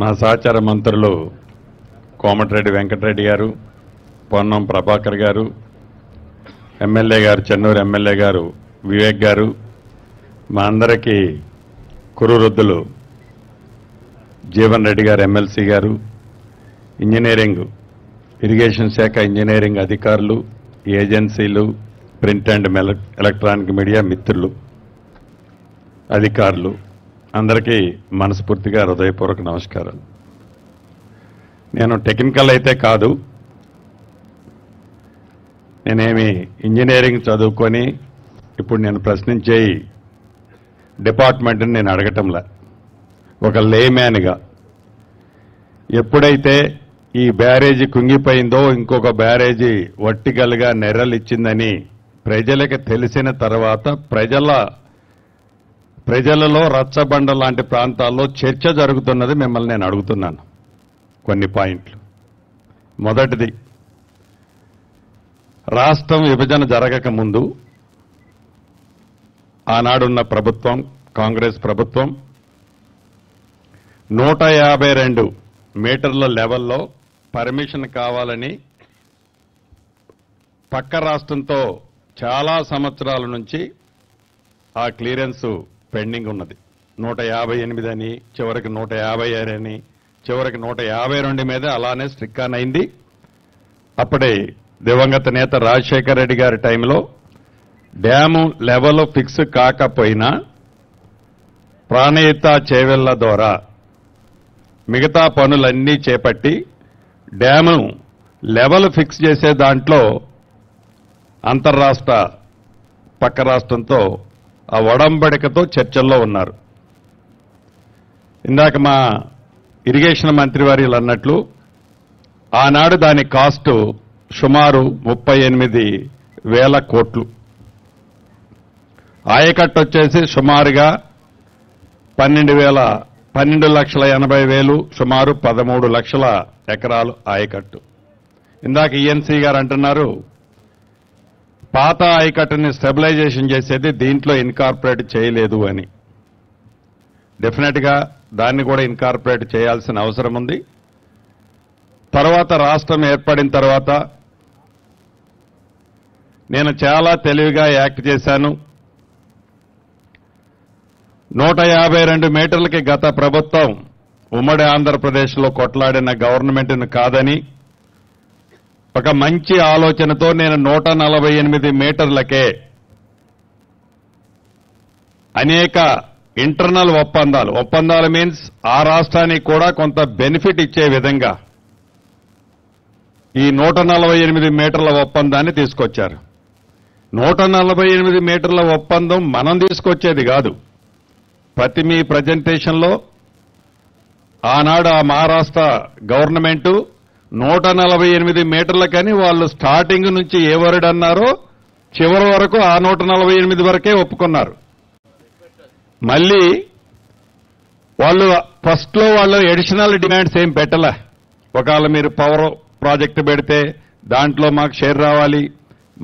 మా సహచార మంత్రులు కోమటిరెడ్డి వెంకటరెడ్డి గారు, పొన్నం ప్రభాకర్ గారు, ఎమ్మెల్యే గారు, చెన్నూరు ఎమ్మెల్యే గారు వివేక్ గారు, మా అందరికీ కురువృద్ధులు జీవన్ రెడ్డి గారు ఎమ్మెల్సీ గారు, ఇంజనీరింగ్ ఇరిగేషన్ శాఖ ఇంజనీరింగ్ అధికారులు, ఏజెన్సీలు, ప్రింట్ అండ్ ఎలక్ట్రానిక్ మీడియా మిత్రులు, అధికారులు అందరికీ మనస్ఫూర్తిగా హృదయపూర్వక నమస్కారాలు. నేను టెక్నికల్ అయితే కాదు, నేనేమి ఇంజనీరింగ్ చదువుకొని ఇప్పుడు నేను ప్రశ్నించే డిపార్ట్మెంట్ని నేను అడగటంలా. ఒక లేమ్యాన్గా ఎప్పుడైతే ఈ బ్యారేజీ కుంగిపోయిందో, ఇంకొక బ్యారేజీ వర్టికల్గా నెర్రలిచ్చిందని ప్రజలకు తెలిసిన తర్వాత ప్రజలలో రచ్చబండ లాంటి ప్రాంతాల్లో చర్చ జరుగుతున్నది. మిమ్మల్ని నేను అడుగుతున్నాను కొన్ని పాయింట్లు. మొదటిది, రాష్ట్రం విభజన జరగక ముందు ఆనాడున్న ప్రభుత్వం, కాంగ్రెస్ ప్రభుత్వం 152 మీటర్ల లెవెల్లో పర్మిషన్ కావాలని పక్క రాష్ట్రంతో చాలా సంవత్సరాల నుంచి ఆ క్లియరెన్స్ పెండింగ్ ఉన్నది. 158 అని, చివరికి 156 అని, చివరికి 152 మీద అలానే స్ట్రిక్ ఆన్ అయింది. అప్పుడే దివంగత నేత రాజశేఖర రెడ్డి గారి టైంలో డ్యాము లెవెల్ ఫిక్స్ కాకపోయినా ప్రాణహిత చేవెళ్ల ద్వారా మిగతా పనులన్నీ చేపట్టి డ్యాము లెవెల్ ఫిక్స్ చేసే దాంట్లో అంతర్రాష్ట్ర పక్క రాష్ట్రంతో ఆ ఒడంబడికతో చర్చల్లో ఉన్నారు. ఇందాక మా ఇరిగేషన్ మంత్రి వారు అన్నట్లు ఆనాడు దాని కాస్టు సుమారు 38,000 కోట్లు. ఆయకట్టు వచ్చేసి సుమారుగా 12,80,000, సుమారు 13 లక్షల ఎకరాలు ఆయకట్టు. ఇందాక ఈఎన్సీ గారు అంటున్నారు పాత ఆయకట్టుని స్టెబిలైజేషన్ చేసేది దీంట్లో ఇన్కార్పొరేట్ చేయలేదు అని. డెఫినెట్ గా దాన్ని కూడా ఇన్కార్పొరేట్ చేయాల్సిన అవసరం ఉంది. తర్వాత రాష్ట్రం ఏర్పడిన తర్వాత నేను చాలా తెలివిగా యాక్ట్ చేశాను. 152 మీటర్లకి గత ప్రభుత్వం ఉమ్మడి ఆంధ్రప్రదేశ్లో కొట్లాడిన గవర్నమెంట్ను కాదని ఒక మంచి ఆలోచనతో నేను 148 మీటర్లకే అనేక ఇంటర్నల్ ఒప్పందాలు మీన్స్ ఆ రాష్ట్రానికి కూడా కొంత బెనిఫిట్ ఇచ్చే విధంగా ఈ 148 మీటర్ల ఒప్పందాన్ని తీసుకొచ్చారు. 148 మీటర్ల ఒప్పందం మనం తీసుకొచ్చేది కాదు. ప్రతి మీ ప్రజెంటేషన్లో ఆనాడు ఆ మహారాష్ట్ర గవర్నమెంటు 148 మీటర్లకని వాళ్ళు స్టార్టింగ్ నుంచి ఏ వర్డ్ అన్నారో చివరి వరకు ఆ 148 వరకే ఒప్పుకున్నారు. మళ్ళీ వాళ్ళు ఫస్ట్లో వాళ్ళు అడిషనల్ డిమాండ్స్ ఏం పెట్టలే. ఒకవేళ మీరు పవర్ ప్రాజెక్టు పెడితే దాంట్లో మాకు షేర్ రావాలి,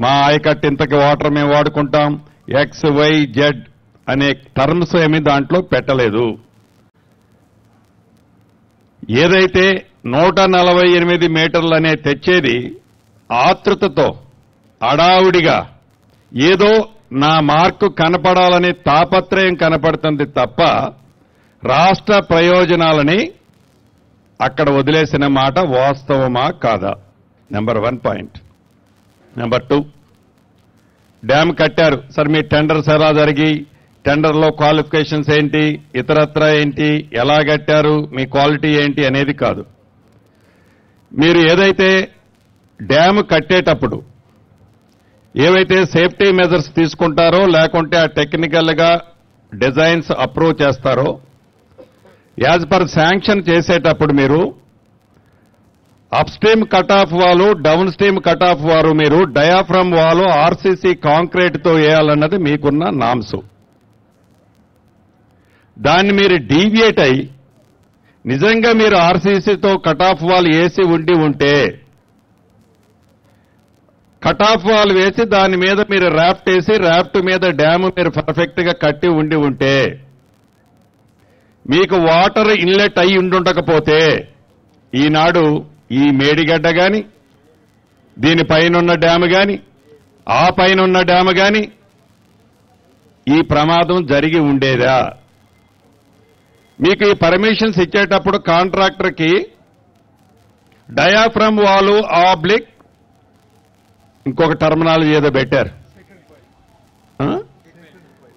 మా ఆయకట్టు ఇంతకి వాటర్ మేము వాడుకుంటాం, XYZ అనే టర్మ్స్ ఏమీ దాంట్లో పెట్టలేదు. ఏదైతే 148 మీటర్లనే తెచ్చేది ఆతృతతో అడావుడిగా ఏదో నా మార్కు కనపడాలని తాపత్రయం కనపడుతుంది తప్ప రాష్ట్ర ప్రయోజనాలని అక్కడ వదిలేసిన మాట వాస్తవమా కాదా? Number 1 point. నెంబర్ 2, డ్యామ్ కట్టారు సార్, మీ టెండర్స్ ఎలా జరిగి, టెండర్లో క్వాలిఫికేషన్స్ ఏంటి, ఇతరత్ర ఏంటి, ఎలా కట్టారు, మీ క్వాలిటీ ఏంటి అనేది కాదు. మీరు ఏదైతే డ్యామ్ కట్టేటప్పుడు ఏవైతే సేఫ్టీ మెజర్స్ తీసుకుంటారో లేకుంటే ఆ టెక్నికల్గా డిజైన్స్ అప్రూవ్ చేస్తారో యాజ్ పర్ శాంక్షన్ చేసేటప్పుడు మీరు అప్ స్ట్రీమ్ కట్ ఆఫ్ వాలు, డౌన్ స్ట్రీమ్ కట్ ఆఫ్ వారు మీరు డయాఫ్రమ్ వాలు ఆర్సీసీ కాంక్రీట్తో వేయాలన్నది మీకున్న నామ్స్. దాన్ని మీరు డీవియేట్ అయి నిజంగా మీరు ఆర్సీసీతో కట్ ఆఫ్ వాల్ వేసి ఉంటే కట్ ఆఫ్ వాల్ వేసి దాని మీద మీరు ర్యాఫ్ట్ వేసి ర్యాఫ్ట్ మీద డ్యామ్ మీరు పర్ఫెక్ట్ గా కట్టి ఉంటే మీకు వాటర్ ఇన్లెట్ అయి ఉండుండకపోతే ఈనాడు ఈ మేడిగడ్డ గాని దీనిపైనున్న డ్యాము గాని ఆ పైనున్న డ్యాము గాని ఈ ప్రమాదం జరిగి ఉండేదా? మీకు ఈ పర్మిషన్స్ ఇచ్చేటప్పుడు కాంట్రాక్టర్కి డయాఫ్రమ్ వాలు ఆబ్లిక్ ఇంకొక టర్మినాలజీ ఏదో పెట్టారు,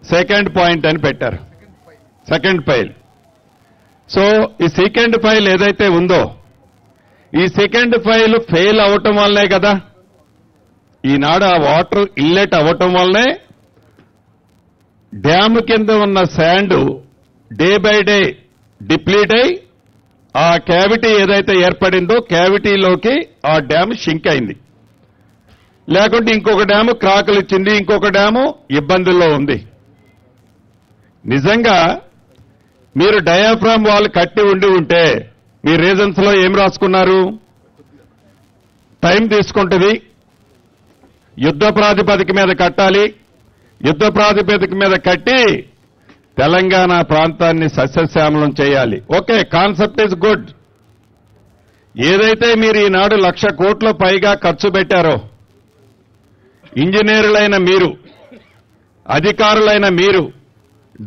సెకండ్ పాయింట్ అని పెట్టారు, సెకండ్ పైల్. సో ఈ సెకండ్ పైల్ ఏదైతే ఉందో ఈ సెకండ్ పైల్ ఫెయిల్ అవటం వల్లే కదా ఈనాడు ఆ వాటర్ ఇన్లెట్ అవటం వల్లే డ్యామ్ కింద ఉన్న sand day by day deplete అయి ఆ క్యావిటీ ఏదైతే ఏర్పడిందో క్యావిటీలోకి ఆ డ్యామ్ షింక్ అయింది. లేకుంటే ఇంకొక డ్యాము క్రాకులు ఇచ్చింది, ఇంకొక డ్యాము ఇబ్బందుల్లో ఉంది. నిజంగా మీరు డయాఫ్రామ్ వాల్ కట్టి ఉండి ఉంటే మీ రీజన్స్ లో ఏం రాసుకున్నారు? టైం తీసుకుంటుంది, యుద్ధ ప్రాతిపదిక మీద కట్టాలి, యుద్ధ ప్రాతిపదిక మీద కట్టి తెలంగాణ ప్రాంతాన్ని సస్యశ్యామలం చేయాలి. Okay, concept is good. ఏదైతే మీరు ఈనాడు 1,00,000 కోట్ల పైగా ఖర్చు పెట్టారో, ఇంజనీర్లైన మీరు, అధికారులైన మీరు,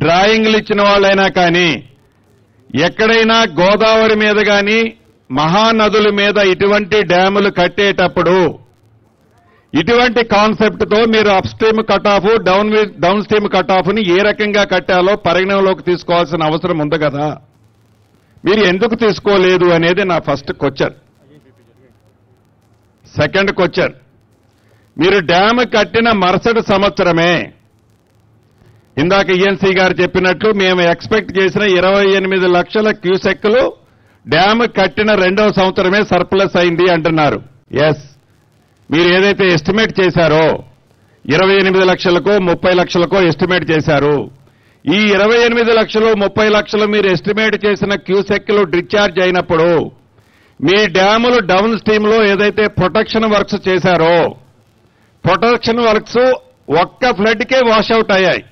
డ్రాయింగ్లు ఇచ్చిన వాళ్ళైనా కానీ ఎక్కడైనా గోదావరి మీద కానీ మహానదుల మీద ఇటువంటి డ్యాములు కట్టేటప్పుడు ఇటువంటి కాన్సెప్ట్తో మీరు upstream cut off, downstream cut ఆఫ్ని ఏ రకంగా కట్టాలో పరిగణనలోకి తీసుకోవాల్సిన అవసరం ఉంది కదా. మీరు ఎందుకు తీసుకోలేదు అనేది నా ఫస్ట్ క్వశ్చన్. సెకండ్ క్వశ్చన్, మీరు డ్యామ్ కట్టిన మరుసటి సంవత్సరమే ఇందాక ఈఎన్సీ గారు చెప్పినట్లు మేము ఎక్స్పెక్ట్ చేసిన 28 లక్షల క్యూసెక్లు డ్యామ్ కట్టిన 2వ సంవత్సరమే సర్ప్లస్ అయింది అంటున్నారు. ఎస్, మీరు ఏదైతే ఎస్టిమేట్ చేశారో 28 లక్షలకో 30 లక్షలకో ఎస్టిమేట్ చేశారు. ఈ 28 లక్షలు 30 లక్షలు మీరు ఎస్టిమేట్ చేసిన క్యూసెక్లు డిశ్చార్జ్ అయినప్పుడు మీ డ్యాములు డౌన్ స్ట్రీమ్ లో ఏదైతే ప్రొటెక్షన్ వర్క్స్ చేశారో ప్రొటెక్షన్ వర్క్స్ ఒక్క ఫ్లడ్కే వాషౌట్ అయ్యాయి.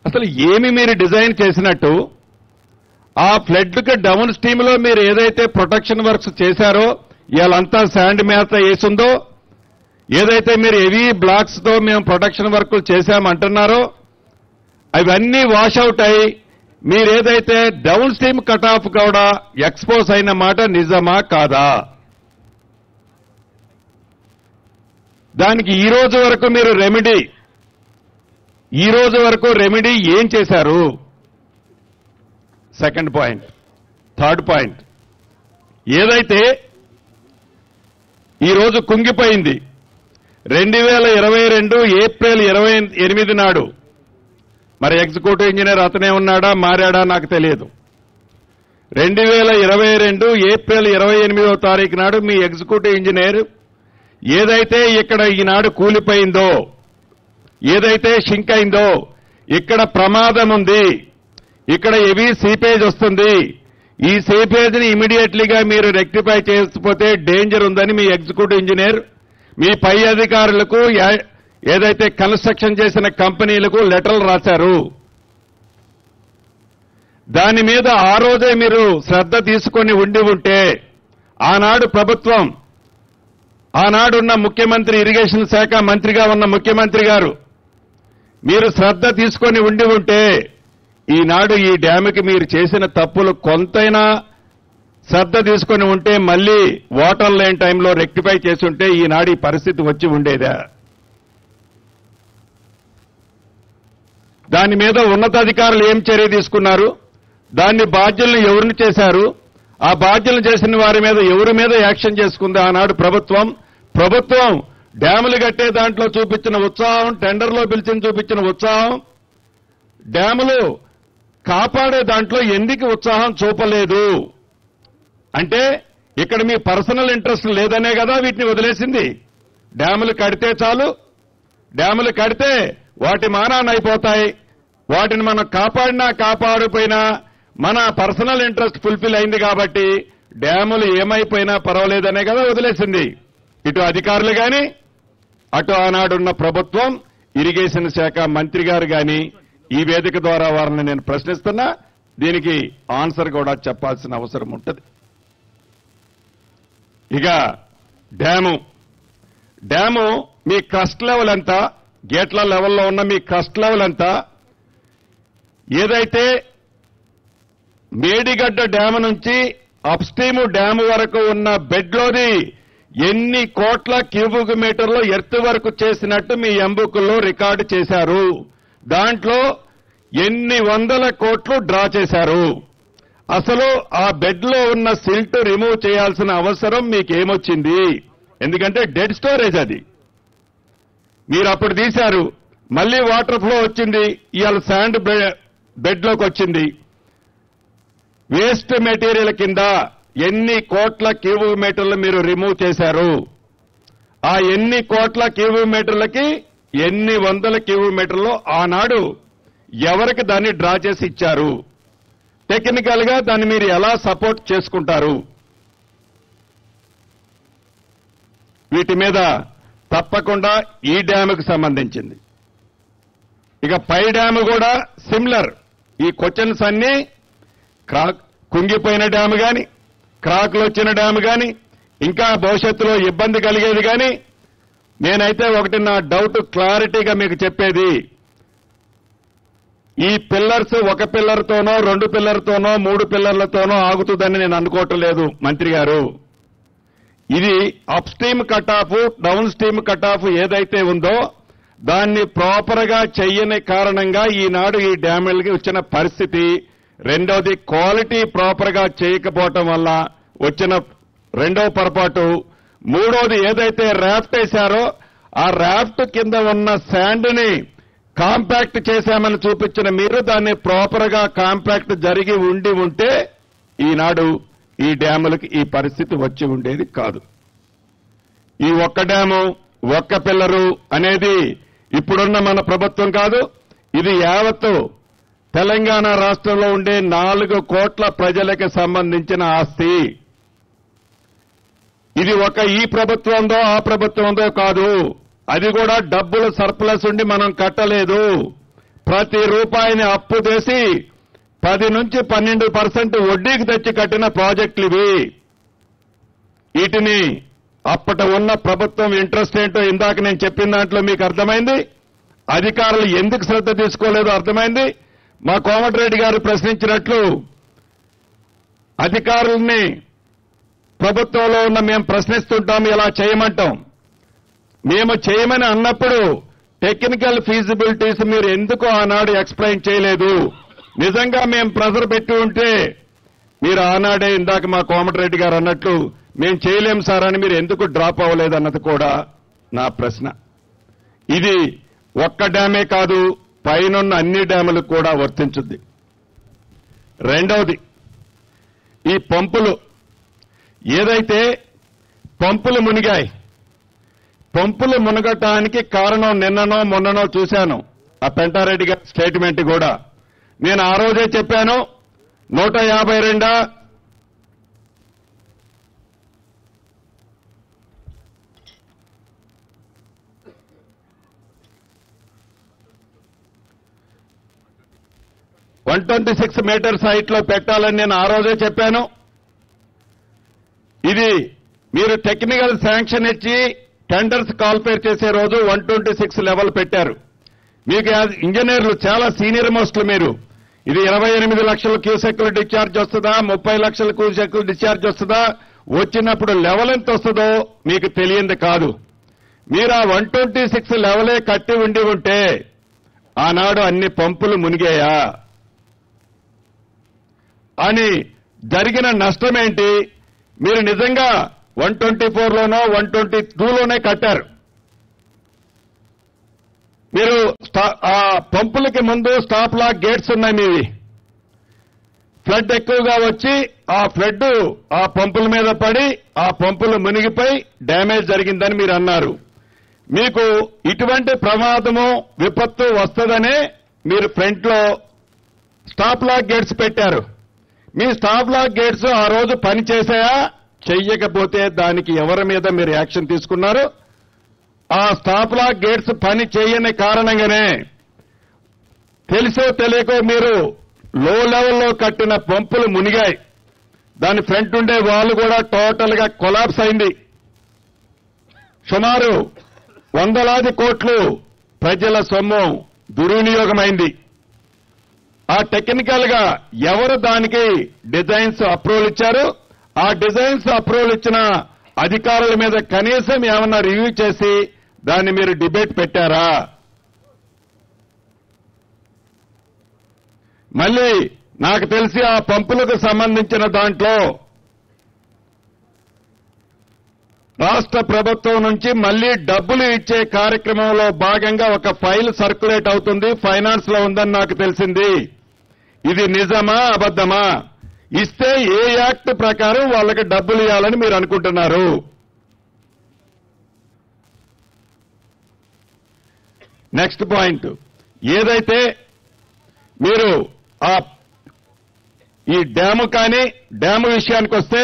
అసలు ఏమి మీరు డిజైన్ చేసినట్టు ఆ ఫ్లడ్కి డౌన్ స్ట్రీమ్ లో మీరు ఏదైతే ప్రొటెక్షన్ వర్క్స్ చేశారో ఇవాళంతా శాండ్ మేత వేసిందో, ఏదైతే మీరు హెవీ బ్లాక్స్ తో మేము ప్రొటెక్షన్ వర్కులు చేశామంటున్నారో అవన్నీ వాషౌట్ అయి మీరేదైతే డౌన్ స్ట్రీమ్ కట్ ఆఫ్ కూడా ఎక్స్పోజ్ అయిన మాట నిజమా కాదా? దానికి ఈ రోజు వరకు మీరు రెమెడీ ఏం చేశారు? Second point. థర్డ్ పాయింట్, ఏదైతే ఈ రోజు కుంగిపోయింది 2022 ఏప్రిల్ 28 నాడు, మరి ఎగ్జిక్యూటివ్ ఇంజనీర్ అతనే ఉన్నాడా మారాడా నాకు తెలియదు. 2022 ఏప్రిల్ 28వ తారీఖు నాడు మీ ఎగ్జిక్యూటివ్ ఇంజనీర్ ఏదైతే ఇక్కడ ఈనాడు కూలిపోయిందో, ఏదైతే షింక్ అయిందో, ఇక్కడ ప్రమాదం ఉంది, ఇక్కడ హెవీ సీపేజ్ వస్తుంది, ఈ సీపేజ్ని ఇమీడియట్లీగా మీరు రెక్టిఫై చేయకపోతే డేంజర్ ఉందని మీ ఎగ్జిక్యూటివ్ ఇంజనీర్ మీ పై అధికారులకు ఏదైతే కన్స్ట్రక్షన్ చేసిన కంపెనీలకు లెటర్లు రాశారు. దాని మీద ఆ రోజే మీరు శ్రద్ధ తీసుకొని ఉండి ఉంటే ఆనాడు ప్రభుత్వం, ఆనాడున్న ముఖ్యమంత్రి, ఇరిగేషన్ శాఖ మంత్రిగా ఉన్న ముఖ్యమంత్రి గారు మీరు శ్రద్ధ తీసుకొని ఉండి ఉంటే ఈనాడు ఈ డ్యాముకి మీరు చేసిన తప్పులు కొంతైనా శ్రద్ధ తీసుకొని ఉంటే మళ్లీ వాటర్ లేని టైంలో రెక్టిఫై చేసి ఉంటే ఈనాడు ఈ పరిస్థితి వచ్చి ఉండేదా? దాని మీద ఉన్నతాధికారులు ఏం చర్య తీసుకున్నారు? దాన్ని బాధ్యులను ఎవరిని చేశారు? ఆ బాధ్యులను చేసిన వారి మీద ఎవరి మీద యాక్షన్ చేసుకుంది ఆనాడు ప్రభుత్వం? డ్యాములు కట్టే దాంట్లో చూపించిన ఉత్సాహం, టెండర్లో పిలిచిన చూపించిన ఉత్సాహం, డ్యాములు కాపాడే దాంట్లో ఎందుకు ఉత్సాహం చూపలేదు అంటే ఇక్కడ మీ పర్సనల్ ఇంట్రెస్ట్ లేదనే కదా వీటిని వదిలేసింది. డ్యాములు కడితే చాలు, డ్యాములు కడితే వాటి మానాన్ని అయిపోతాయి, వాటిని మనం కాపాడినా కాపాడిపోయినా మన పర్సనల్ ఇంట్రెస్ట్ ఫుల్ఫిల్ అయింది కాబట్టి డ్యాములు ఏమైపోయినా పర్వాలేదనే కదా వదిలేసింది. ఇటు అధికారులు కానీ అటు ఆనాడున్న ప్రభుత్వం, ఇరిగేషన్ శాఖ మంత్రి గారు కానీ ఈ వేదిక ద్వారా వారిని నేను ప్రశ్నిస్తున్నా, దీనికి ఆన్సర్ కూడా చెప్పాల్సిన అవసరం ఉంటుంది. ఇక డ్యాము మీ క్రస్ట్ లెవెల్ ఎంత, గేట్ల లెవెల్లో ఉన్న మీ క్రస్ట్ లెవెల్ ఎంత, ఏదైతే మేడిగడ్డ డ్యాము నుంచి అప్స్ట్రీమ్ డ్యాము వరకు ఉన్న బెడ్లోది ఎన్ని కోట్ల క్యూబిక్ మీటర్లు ఎర్త్ వరకు చేసినట్టు మీ ఎంబుకుల్లో రికార్డు చేశారు. దాంట్లో ఎన్ని వందల కోట్లు డ్రా చేశారు. అసలు ఆ బెడ్లో ఉన్న సిల్ట్ రిమూవ్ చేయాల్సిన అవసరం మీకేమొచ్చింది? ఎందుకంటే డెడ్ స్టోరేజ్ అది. మీరు అప్పుడు తీశారు, మళ్లీ వాటర్ ఫ్లో వచ్చింది, ఇవాళ శాండ్ బెడ్లోకి వచ్చింది. వేస్ట్ మెటీరియల్ కింద ఎన్ని కోట్ల క్యూబిక్ మీటర్లు మీరు రిమూవ్ చేశారు? ఆ ఎన్ని కోట్ల క్యూబిక్ మీటర్లకి ఎన్ని వందల క్యూబిక్ మీటర్లు ఆనాడు ఎవరికి దాన్ని డ్రా చేసి ఇచ్చారు? టెక్నికల్ గా దాన్ని మీరు ఎలా సపోర్ట్ చేసుకుంటారు? వీటి మీద తప్పకుండా ఈ డ్యాముకు సంబంధించింది. ఇక పై డ్యాము కూడా సిమిలర్. ఈ క్వశ్చన్స్ అన్ని కుంగిపోయిన డ్యాము గాని, క్రాక్లు వచ్చిన డ్యాము గాని, ఇంకా భవిష్యత్తులో ఇబ్బంది కలిగేది గాని, నేనైతే ఒకటి నా డౌట్ క్లారిటీగా మీకు చెప్పేది, ఈ పిల్లర్స్ ఒక పిల్లర్తోనో, 2 పిల్లర్తోనో, 3 పిల్లర్లతోనో ఆగుతుందని నేను అనుకోవటం లేదు మంత్రి గారు. ఇది up stream cut off, downstream cut of ఏదైతే ఉందో దాన్ని ప్రాపర్ గా చెయ్యని కారణంగా ఈనాడు ఈ డ్యాములకి వచ్చిన పరిస్థితి. రెండోది క్వాలిటీ ప్రాపర్ గా చేయకపోవటం వల్ల వచ్చిన రెండో పొరపాటు. మూడోది ఏదైతే రాఫ్ట్ వేశారో ఆ రాఫ్ట్ కింద ఉన్న శాండ్ ని కాంపాక్ట్ చేశామని చూపించిన మీరు దాన్ని ప్రాపర్ గా కాంపాక్ట్ జరిగి ఉంటే ఈనాడు ఈ డ్యాములకి ఈ పరిస్థితి వచ్చి ఉండేది కాదు. ఈ ఒక్క డ్యాము ఒక్క పిల్లరు అనేది ఇప్పుడున్న మన ప్రభుత్వం కాదు, ఇది యావత్తు తెలంగాణ రాష్ట్రంలో ఉండే 4 కోట్ల ప్రజలకు సంబంధించిన ఆస్తి. ఇది ఒక ఈ ప్రభుత్వందో ఆ ప్రభుత్వందో కాదు, అది కూడా డబ్బులు సర్ప్లస్ ఉండి మనం కట్టలేదు. ప్రతి రూపాయిని అప్పు చేసి 10 నుంచి 12% వడ్డీకి తెచ్చి కట్టిన ప్రాజెక్టులు ఇవి. వీటిని అప్పటి ఉన్న ప్రభుత్వం ఇంట్రెస్ట్ ఏంటో ఇందాక నేను చెప్పిన దాంట్లో మీకు అర్థమైంది. అధికారులు ఎందుకు శ్రద్ధ తీసుకోలేదో అర్థమైంది. మా కోమటిరెడ్డి గారు ప్రశ్నించినట్లు అధికారుల్ని ప్రభుత్వంలో ఉన్న మేము ప్రశ్నిస్తుంటాం, ఇలా చేయమంటాం. మేము చేయమని అన్నప్పుడు టెక్నికల్ ఫీజిబిలిటీస్ మీరు ఎందుకు ఆనాడు ఎక్స్ప్లెయిన్ చేయలేదు? నిజంగా మేము ప్రెజర్ పెట్టి ఉంటే మీరు ఆనాడే ఇందాక మా కోమటిరెడ్డి గారు అన్నట్లు మేము చేయలేం సార్ అని మీరు ఎందుకు డ్రాప్ అవ్వలేదన్నది కూడా నా ప్రశ్న. ఇది ఒక్క డ్యామే కాదు, పైనున్న అన్ని డ్యాములకు కూడా వర్తించుద్ది. రెండవది, ఈ పంపులు ఏదైతే పంపులు మునిగాయి, పంపులు మునగటానికి కారణం నిన్ననో మొన్ననో చూశాను ఆ పెంటారెడ్డి గారి స్టేట్మెంట్ కూడా. నేను ఆ రోజే చెప్పాను 152 126 మీటర్స్ హైట్ లో పెట్టాలని నేను ఆ రోజే చెప్పాను. ఇది మీరు టెక్నికల్ శాంక్షన్ ఇచ్చి టెండర్స్ కాల్ఫేర్ చేసే రోజు 126 లెవెల్ పెట్టారు. మీకు ఇంజనీర్లు చాలా సీనియర్ మోస్టులు మీరు. ఇది 28 లక్షల క్యూసెక్లు డిశ్చార్జ్ వస్తుందా, 30 లక్షల క్యూసెక్లు డిశ్చార్జ్ వస్తుందా, వచ్చినప్పుడు లెవెల్ ఎంత వస్తుందో మీకు తెలియంది కాదు. మీరు ఆ 126 లెవెలే కట్టి ఉంటే ఆనాడు అన్ని పంపులు మునిగాయా అని జరిగిన నష్టమేంటి? మీరు నిజంగా 124లోనో 122లోనే కట్టారు. మీరు ఆ పంపులకి ముందు స్టాప్ లాక్ గేట్స్ ఉన్నాయి మీవి. ఫ్లడ్ ఎక్కువగా వచ్చి ఆ ఫ్లడ్ ఆ పంపుల మీద పడి ఆ పంపులు మునిగిపోయి డ్యామేజ్ జరిగిందని మీరు అన్నారు. మీకు ఇటువంటి ప్రమాదము విపత్తు వస్తుందనే మీరు ఫ్రంట్ లో స్టాప్ లాక్ గేట్స్ పెట్టారు. మీ స్టాప్ లాక్ గేట్స్ ఆ రోజు పని చేశాయా? చెయ్యకపోతే దానికి ఎవరి మీద మీరు యాక్షన్ తీసుకున్నారు? ఆ స్టాప్ లాక్ గేట్స్ పని చేయని కారణంగానే తెలుసో తెలియకో మీరు లో లెవెల్లో కట్టిన పంపులు మునిగాయి. దాని ఫ్రంట్ ఉండే వాల్ కూడా టోటల్ గా కొలాప్స్ అయింది. సుమారు వందలాది కోట్లు ప్రజల సొమ్ము దుర్వినియోగమైంది. ఆ టెక్నికల్ గా ఎవరు దానికి డిజైన్స్ అప్రూవల్ ఇచ్చారు? ఆ డిజైన్స్ అప్రూవల్ ఇచ్చిన అధికారుల మీద కనీసం ఏమన్నా రివ్యూ చేసి దాన్ని మీరు డిబేట్ పెట్టారా? మళ్ళీ నాకు తెలిసి ఆ పంపులకు సంబంధించిన దాంట్లో రాష్ట్ర ప్రభుత్వం నుంచి మళ్లీ డబ్బులు ఇచ్చే కార్యక్రమంలో భాగంగా ఒక ఫైల్ సర్క్యులేట్ అవుతుంది, ఫైనాన్స్ లో ఉందని నాకు తెలిసింది. ఇది నిజమా అబద్ధమా? ఇస్తే ఏ యాక్ట్ ప్రకారం వాళ్ళకి డబ్బులు ఇవ్వాలని మీరు అనుకుంటున్నారు? నెక్స్ట్ పాయింట్, ఏదైతే మీరు ఈ డ్యాము కానీ డ్యాము విషయానికి వస్తే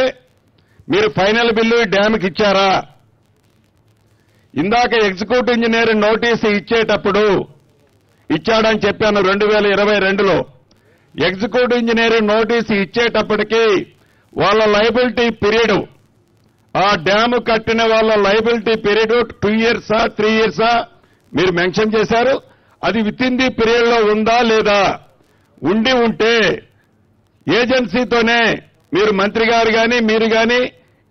మీరు ఫైనల్ బిల్లు డ్యాముకి ఇచ్చారా? ఇందాక ఎగ్జిక్యూటివ్ ఇంజనీర్ నోటీసు ఇచ్చేటప్పుడు ఇచ్చాడని చెప్పాను 2022లో. ఎగ్జిక్యూటివ్ ఇంజనీర్ నోటీసు ఇచ్చేటప్పటికి వాళ్ళ లయబిలిటీ పీరియడ్, ఆ డ్యాము కట్టిన వాళ్ళ లయబిలిటీ పీరియడ్ 2 ఇయర్సా 3 ఇయర్సా మీరు మెన్షన్ చేశారు. అది విత్ ఇన్ ది పీరియడ్ లో ఉందా లేదా? ఉండి ఉంటే ఏజెన్సీతోనే మీరు మంత్రి గారు కానీ మీరు కానీ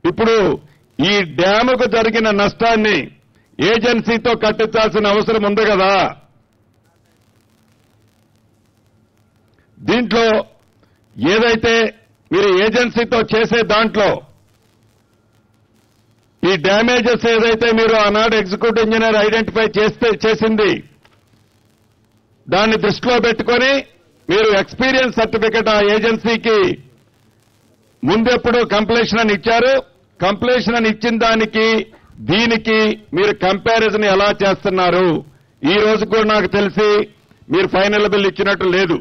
ఇప్పుడు ఈ డ్యాముకు జరిగిన నష్టాన్ని ఏజెన్సీతో కట్టించాల్సిన అవసరం ఉంది కదా. దీంట్లో ఏదైతే మీరు ఏజెన్సీతో చేసే దాంట్లో ఈ డ్యామేజెస్ ఏదైతే మీరు ఆనాడు ఎగ్జిక్యూటివ్ ఇంజనీర్ ఐడెంటిఫై చేసింది దాన్ని దృష్టిలో పెట్టుకొని మీరు ఎక్స్పీరియన్స్ సర్టిఫికెట్ ఆ ఏజెన్సీకి ముందెప్పుడు కంప్లీషన్ అని ఇచ్చారు. కంప్లీషన్ అని ఇచ్చిన దానికి దీనికి మీరు కంపారిజన్ ఎలా చేస్తున్నారు? ఈ రోజు కూడా నాకు తెలిసి మీరు ఫైనల్ బిల్ ఇచ్చినట్టు లేదు.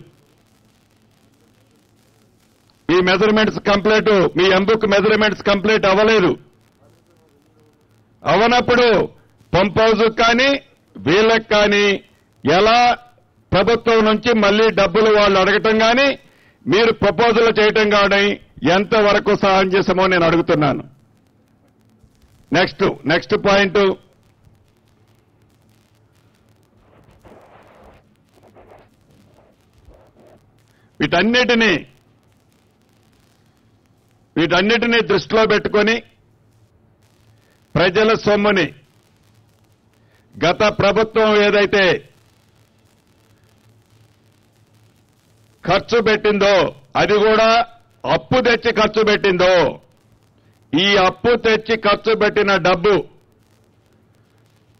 ఈ మెజర్మెంట్స్ కంప్లీట్, మీ ఎంబుక్ మెజర్మెంట్స్ కంప్లీట్ అవ్వలేదు. అవనప్పుడు పంప్ హౌస్ కానీ వీళ్ళకి కానీ ఎలా ప్రభుత్వం నుంచి మళ్లీ డబ్బులు వాళ్ళు అడగటం కానీ మీరు ప్రపోజల్ చేయటం కానీ ఎంతవరకు సహాయం చేశామో నేను అడుగుతున్నాను. నెక్స్ట్ పాయింట్, వీటన్నిటినీ దృష్టిలో పెట్టుకొని ప్రజల సొమ్ముని గత ప్రభుత్వం ఏదైతే ఖర్చు పెట్టిందో అది కూడా అప్పు తెచ్చి ఖర్చు పెట్టిందో, ఈ అప్పు తెచ్చి ఖర్చు పెట్టిన డబ్బు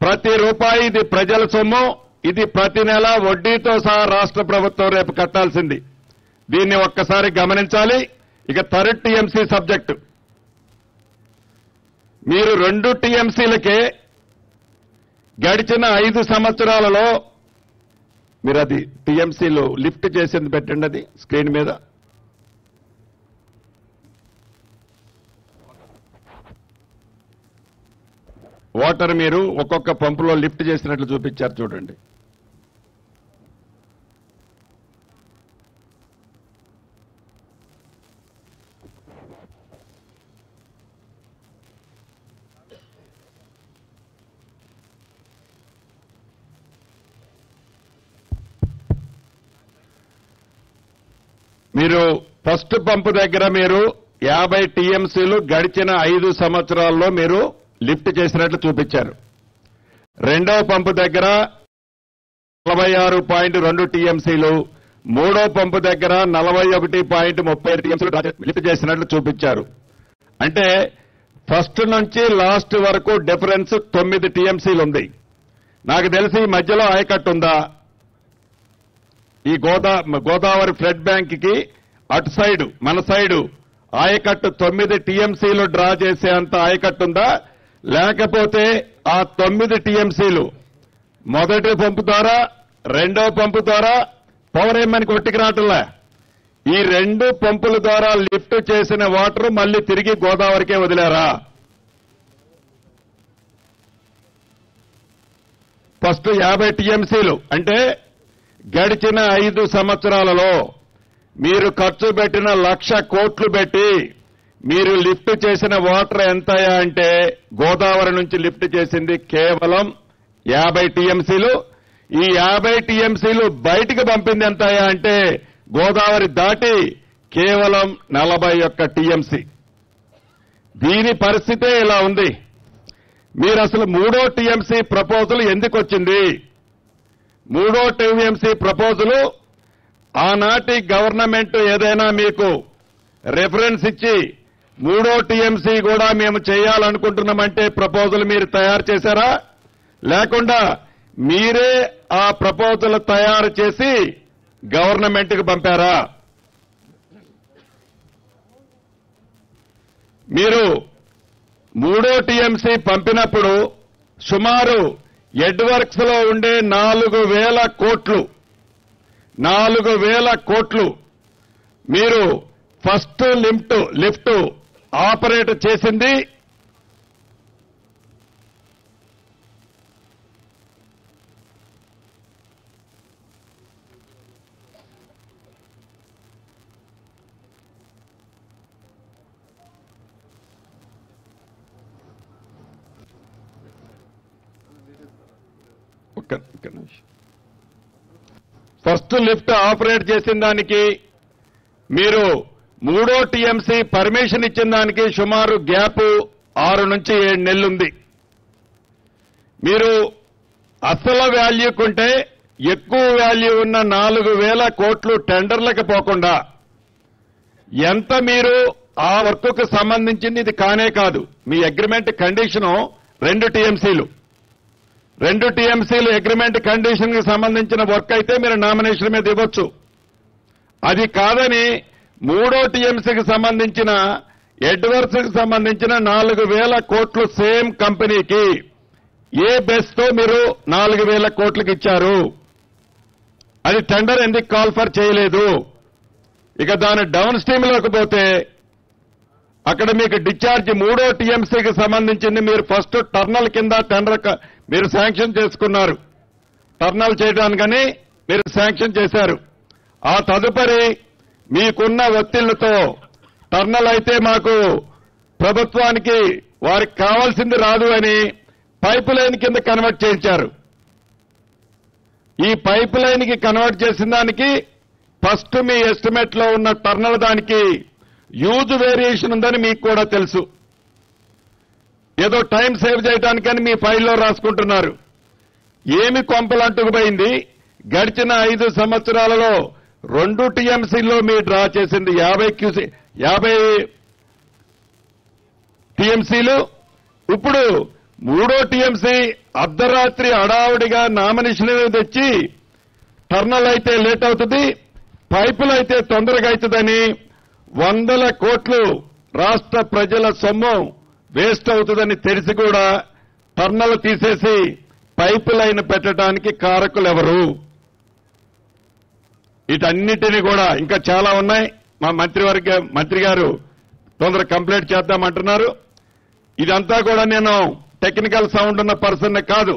ప్రతి రూపాయి ఇది ప్రజల సొమ్ము. ఇది ప్రతి నెల వడ్డీతో సహా రాష్ట్ర ప్రభుత్వం రేపు కట్టాల్సింది. దీన్ని ఒక్కసారి గమనించాలి. ఇక థర్డ్ టీఎంసీ సబ్జెక్టు, మీరు 2 టీఎంసీలకే గడిచిన 5 సంవత్సరాలలో మీరు అది టీఎంసీలో లిఫ్ట్ చేసింది పెట్టండి, అది స్క్రీన్ మీద. వాటర్ మీరు ఒక్కొక్క పంపులో లిఫ్ట్ చేసినట్లు చూపించారు చూడండి. మీరు ఫస్ట్ పంపు దగ్గర మీరు 50 టీఎంసీలు గడిచిన 5 సంవత్సరాల్లో మీరు లిఫ్ట్ చేసినట్లు చూపించారు. రెండవ పంపు దగ్గర 46.2 టీఎంసీలు, మూడో పంపు దగ్గర 41.30 టీఎంసీలు లిఫ్ట్ చేసినట్లు చూపించారు. అంటే ఫస్ట్ నుంచి లాస్ట్ వరకు డిఫరెన్స్ 9 టీఎంసీలు ఉంది. నాకు తెలిసి ఈ మధ్యలో ఆయకట్టు ఉందా? ఈ గోదావరి ఫ్లడ్ బ్యాంక్ కి అటు సైడు మన సైడు ఆయకట్టు 9 టీఎంసీలు డ్రా చేసే అంత ఆయకట్టుందా? లేకపోతే ఆ 9 టీఎంసీలు మొదటి పంపు ద్వారా రెండో పంపు ద్వారా పవర్ ఏమని కొట్టికి రావట్లే. ఈ 2 పంపుల ద్వారా లిఫ్ట్ చేసిన వాటర్ మళ్లీ తిరిగి గోదావరికే వదిలారా? ఫస్ట్ 50 టీఎంసీలు అంటే గడిచిన 5 సంవత్సరాలలో మీరు ఖర్చు పెట్టిన 1,00,000 కోట్లు పెట్టి మీరు లిఫ్ట్ చేసిన వాటర్ ఎంతయా అంటే గోదావరి నుంచి లిఫ్ట్ చేసింది కేవలం 50 టీఎంసీలు. ఈ 50 టీఎంసీలు బయటికి పంపింది ఎంతయా అంటే గోదావరి దాటి కేవలం 41 టీఎంసీ. దీని పరిస్థితే ఇలా ఉంది. మీరు అసలు 3వ టీఎంసీ ప్రపోజల్ ఎందుకు వచ్చింది? 3వ టీఎంసీ ప్రపోజల్ ఆనాటి గవర్నమెంట్ ఏదైనా మీకు రెఫరెన్స్ ఇచ్చి 3వ టీఎంసీ కూడా మేము చేయాలనుకుంటున్నామంటే ప్రపోజల్ మీరు తయారు చేశారా? లేకుండా మీరే ఆ ప్రపోజల్ తయారు చేసి గవర్నమెంట్కి పంపారా? మీరు 3వ టీఎంసీ పంపినప్పుడు సుమారు ఎడ్వర్క్స్ లో ఉండే 4,000 కోట్లు మీరు ఫస్ట్ లిఫ్ట్ ఆపరేట్ చేసింది ఫస్ట్ లిఫ్ట్ ఆపరేట్ చేసిన దానికి మీరు 3వ టీఎంసీ పర్మిషన్ ఇచ్చిన దానికి సుమారు గ్యాప్ 6 నుంచి 7 నెలలుంది. మీరు అసలు వాల్యూకుంటే ఎక్కువ వాల్యూ ఉన్న 4,000 కోట్లు టెండర్లకు పోకుండా ఎంత మీరు ఆ వర్క్కు సంబంధించింది ఇది కానే కాదు. మీ అగ్రిమెంట్ కండిషను 2 టీఎంసీలు. 2 టీఎంసీలు అగ్రిమెంట్ కండిషన్ కి సంబంధించిన వర్క్ అయితే మీరు నామినేషన్ మీద ఇవ్వచ్చు. అది కాదని 3వ టీఎంసీకి సంబంధించిన ఎడ్వర్క్స్ కి సంబంధించిన 4,000 కోట్లు సేమ్ కంపెనీకి ఏ బేస్ తో మీరు 4,000 కోట్లకి ఇచ్చారు? అది టెండర్ ఎందుకు కాల్ ఫర్ చేయలేదు? ఇక దాని డౌన్ స్ట్రీమ్ లోకి పోతే అక్కడ మీకు డిశ్చార్జ్ 3వ టీఎంసీకి సంబంధించింది మీరు ఫస్ట్ టర్నల్ కింద టెండర్ మీరు శాంక్షన్ చేసుకున్నారు. టర్నల్ చేయడానికని మీరు శాంక్షన్ చేశారు. ఆ తదుపరి మీకున్న ఒత్తిళ్లతో టర్నల్ అయితే మాకు ప్రభుత్వానికి వారికి కావాల్సింది రాదు అని పైప్ లైన్ కింద కన్వర్ట్ చేయించారు. ఈ పైప్ లైన్ కి కన్వర్ట్ చేసిన దానికి ఫస్ట్ మీ ఎస్టిమేట్ లో ఉన్న టర్నల్ దానికి హ్యూజ్ వేరియేషన్ ఉందని మీకు కూడా తెలుసు. ఏదో టైం సేవ్ చేయడానికని మీ ఫైల్లో రాసుకుంటున్నారు. ఏమి కొంపలంటుకుపోయింది? గడిచిన 5 సంవత్సరాలలో 2 టీఎంసీల్లో మీరు డ్రా చేసింది 50 టీఎంసీలు. ఇప్పుడు 3వ టీఎంసీ అర్ధరాత్రి హడావుడిగా నామినేషన్ తెచ్చి టర్నల్ అయితే లేట్ అవుతుంది, పైపులు అయితే తొందరగా అవుతుందని 100 కోట్లు రాష్ట్ర ప్రజల సొమ్ము వేస్ట్ అవుతుందని తెలిసి కూడా టర్నల్ తీసేసి పైప్ లైన్ పెట్టడానికి కారకులు ఎవరు? వీటన్నిటినీ కూడా ఇంకా చాలా ఉన్నాయి. మా మంత్రి గారు తొందర కంప్లీట్ చేద్దామంటున్నారు. ఇదంతా కూడా నేను టెక్నికల్ సౌండ్ ఉన్న పర్సన్ కాదు.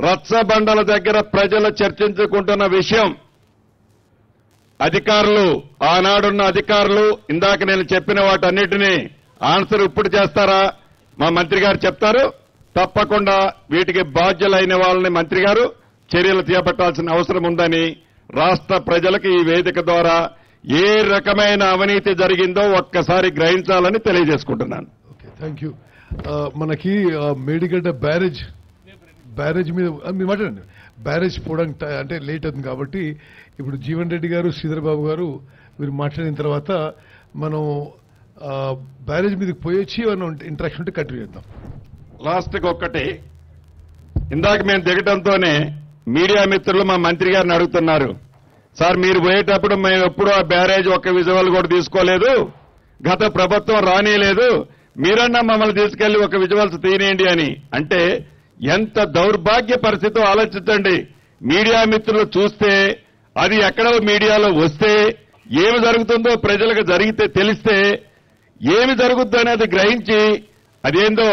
రచ్చబండల దగ్గర ప్రజలు చర్చించుకుంటున్న విషయం. అధికారులు, ఆనాడున్న అధికారులు ఇందాక నేను చెప్పిన వాటన్నిటినీ ఆన్సర్ ఇప్పుడు చేస్తారా? మా మంత్రి గారు చెప్తారు. తప్పకుండా వీటికి బాధ్యులైన వాళ్ళని మంత్రి గారు చర్యలు చేపట్టాల్సిన అవసరం ఉందని రాష్ట్ర ప్రజలకు ఈ వేదిక ద్వారా ఏ రకమైన అవినీతి జరిగిందో ఒక్కసారి గ్రహించాలని తెలియజేసుకుంటున్నాను. Thank you. మనకి మేడిగడ్డ బ్యారేజ్ మీద మీరు మాట్లాడండి. బ్యారేజ్ పోవడానికి అంటే లేట్ అవుతుంది కాబట్టి ఇప్పుడు జీవన్ రెడ్డి గారు, శ్రీధర్ బాబు గారు మీరు మాట్లాడిన తర్వాత మనం బ్యారేజ్ మీదకి పోయొచ్చి మనం ఇంటరాక్షన్ ఉంటే కంటిన్యూ చేద్దాం. లాస్ట్కి ఒక్కటి, ఇందాక మేము దిగటంతోనే మీడియా మిత్రులు మా మంత్రి గారిని అడుగుతున్నారు, సార్ మీరు పోయేటప్పుడు మేము ఎప్పుడూ ఆ బ్యారేజ్ ఒక్క విజువల్ కూడా తీసుకోలేదు, గత ప్రభుత్వం రానియలేదు, మీరన్నా మమ్మల్ని తీసుకెళ్లి ఒక విజువల్స్ తీనేయండి అని. అంటే ఎంత దౌర్భాగ్య పరిస్థితో ఆలోచించండి. మీడియా మిత్రులు చూస్తే అది ఎక్కడో మీడియాలో వస్తే ఏమి జరుగుతుందో ప్రజలకు జరిగితే తెలిస్తే ఏమి జరుగుద్దో అనేది గ్రహించి అదేందో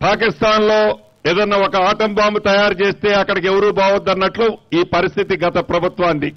పాకిస్తాన్లో ఏదన్నా ఒక ఆటం బాంబు తయారు చేస్తే అక్కడికి ఎవరూ బావద్దన్నట్లు ఈ పరిస్థితి గత ప్రభుత్వాన్ని